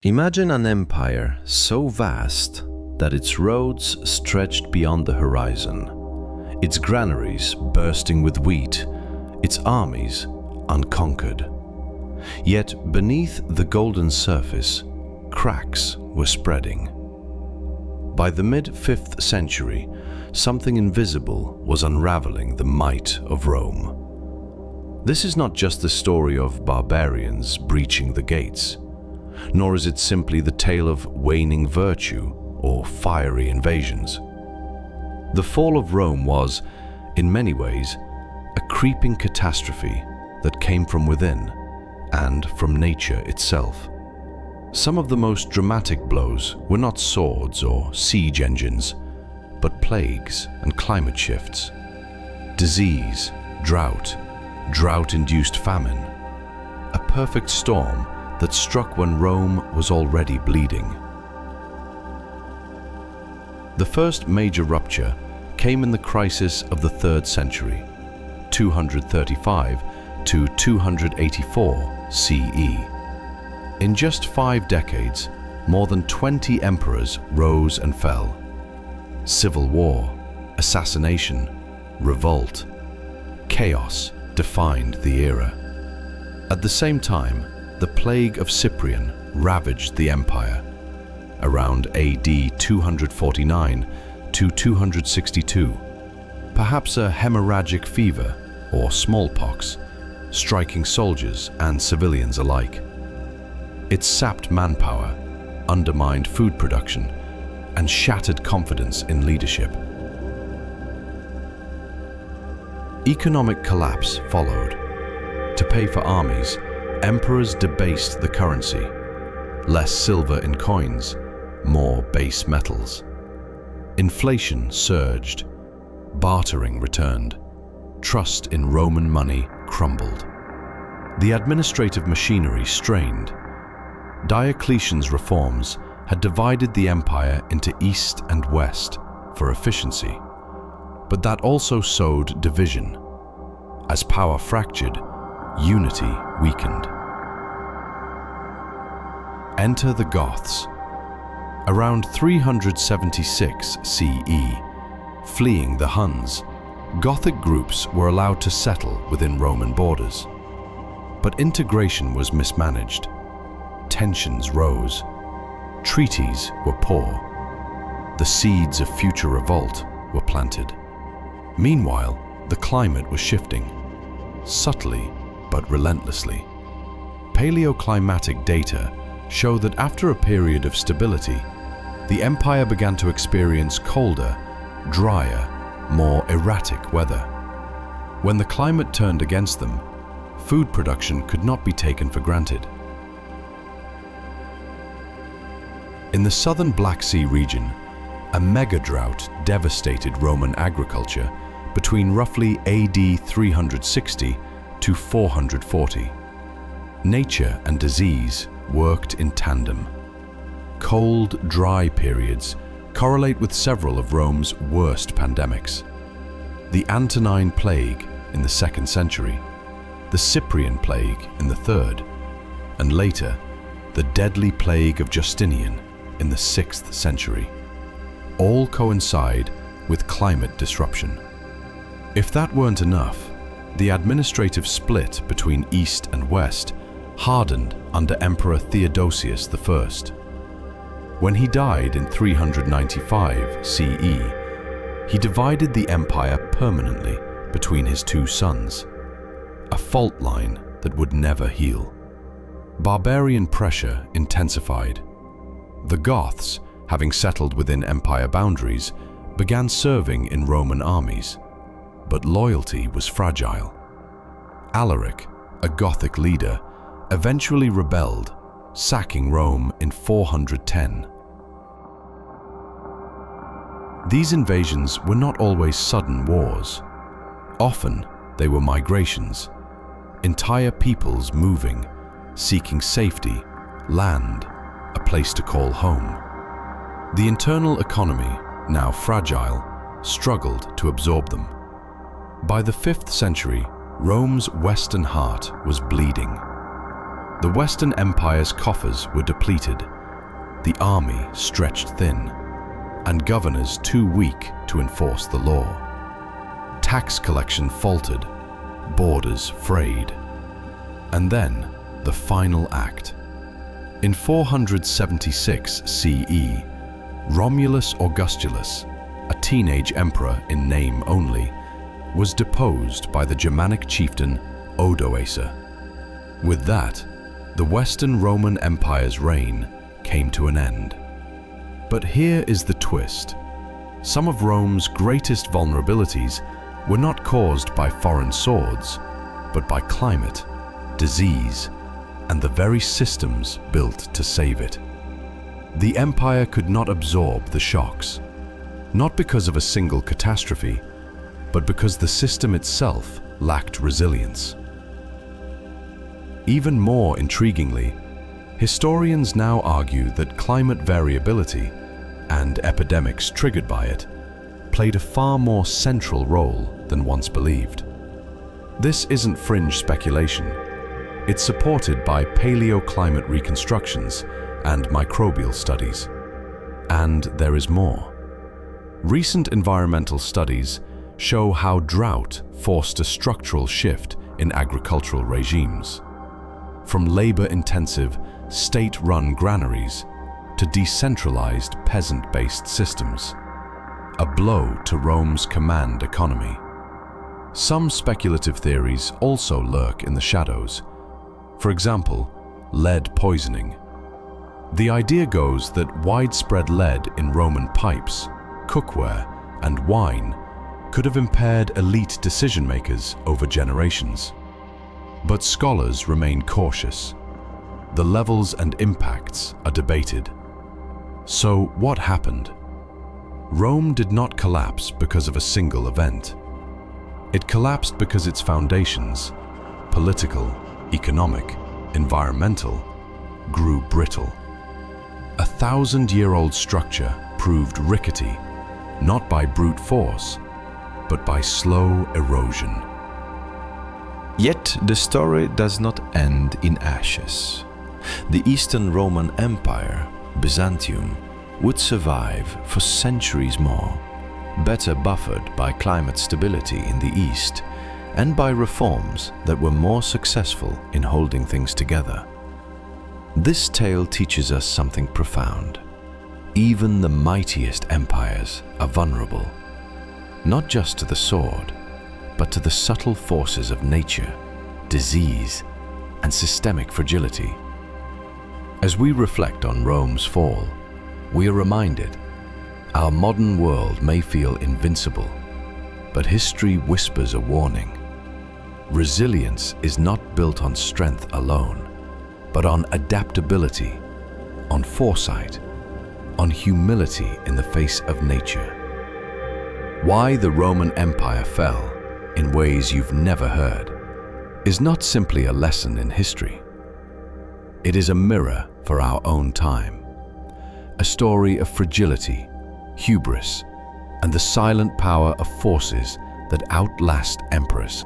Imagine an empire so vast that its roads stretched beyond the horizon, its granaries bursting with wheat, its armies unconquered. Yet beneath the golden surface, cracks were spreading. By the mid-5th century, something invisible was unraveling the might of Rome. This is not just the story of barbarians breaching the gates, nor is it simply the tale of waning virtue or fiery invasions. The fall of Rome was, in many ways, a creeping catastrophe that came from within and from nature itself. Some of the most dramatic blows were not swords or siege engines, but plagues and climate shifts. Disease, drought-induced famine. A perfect storm that struck when Rome was already bleeding. The first major rupture came in the crisis of the 3rd century, 235 to 284 CE. In just 5 decades, more than 20 emperors rose and fell. Civil war, assassination, revolt, chaos defined the era. At the same time, the plague of Cyprian ravaged the empire. Around AD 249 to 262, perhaps a hemorrhagic fever or smallpox, striking soldiers and civilians alike. It sapped manpower, undermined food production, and shattered confidence in leadership. Economic collapse followed. To pay for armies, emperors debased the currency. Less silver in coins, more base metals. Inflation surged. Bartering returned. Trust in Roman money crumbled. The administrative machinery strained. Diocletian's reforms had divided the empire into east and west for efficiency, but that also sowed division. As power fractured, unity weakened. Enter the Goths. Around 376 CE, fleeing the Huns, Gothic groups were allowed to settle within Roman borders. But integration was mismanaged. Tensions rose. Treaties were poor. The seeds of future revolt were planted. Meanwhile, the climate was shifting, subtly but relentlessly. Paleoclimatic data show that after a period of stability, the empire began to experience colder, drier, more erratic weather. When the climate turned against them, food production could not be taken for granted. In the southern Black Sea region, a mega-drought devastated Roman agriculture between roughly AD 360 to 440. Nature and disease worked in tandem. Cold, dry periods correlate with several of Rome's worst pandemics. The Antonine Plague in the 2nd century, the Cyprian Plague in the 3rd, and later, the deadly plague of Justinian in the 6th century. All coincide with climate disruption. If that weren't enough, the administrative split between East and West hardened under Emperor Theodosius I. When he died in 395 CE, he divided the empire permanently between his 2 sons, a fault line that would never heal. Barbarian pressure intensified. The Goths, having settled within empire boundaries, began serving in Roman armies, but loyalty was fragile. Alaric, a Gothic leader, eventually rebelled, sacking Rome in 410. These invasions were not always sudden wars. Often, they were migrations, entire peoples moving, seeking safety, land, a place to call home. The internal economy, now fragile, struggled to absorb them. By the 5th century, Rome's western heart was bleeding. The Western Empire's coffers were depleted, the army stretched thin, and governors too weak to enforce the law. Tax collection faltered, borders frayed. And then, the final act. In 476 CE, Romulus Augustulus, a teenage emperor in name only, was deposed by the Germanic chieftain Odoacer. With that, the Western Roman Empire's reign came to an end. But here is the twist. Some of Rome's greatest vulnerabilities were not caused by foreign swords, but by climate, disease, and the very systems built to save it. The empire could not absorb the shocks, not because of a single catastrophe, but because the system itself lacked resilience. Even more intriguingly, historians now argue that climate variability and epidemics triggered by it played a far more central role than once believed. This isn't fringe speculation. It's supported by paleoclimate reconstructions and microbial studies. And there is more. Recent environmental studies show how drought forced a structural shift in agricultural regimes, from labor-intensive, state-run granaries to decentralized peasant-based systems, a blow to Rome's command economy. Some speculative theories also lurk in the shadows. For example, lead poisoning. The idea goes that widespread lead in Roman pipes, cookware, and wine could have impaired elite decision-makers over generations. But scholars remain cautious. The levels and impacts are debated. So what happened? Rome did not collapse because of a single event. It collapsed because its foundations, political, economic, environmental, grew brittle. A 1,000-year-old structure proved rickety, not by brute force, but by slow erosion. Yet the story does not end in ashes. The Eastern Roman Empire, Byzantium, would survive for centuries more, better buffered by climate stability in the East and by reforms that were more successful in holding things together. This tale teaches us something profound. Even the mightiest empires are vulnerable, not just to the sword, but to the subtle forces of nature, disease, and systemic fragility. As we reflect on Rome's fall, we are reminded our modern world may feel invincible, but history whispers a warning. Resilience is not built on strength alone, but on adaptability, on foresight, on humility in the face of nature. Why the Roman Empire fell in ways you've never heard is not simply a lesson in history. It is a mirror for our own time, a story of fragility, hubris, and the silent power of forces that outlast emperors.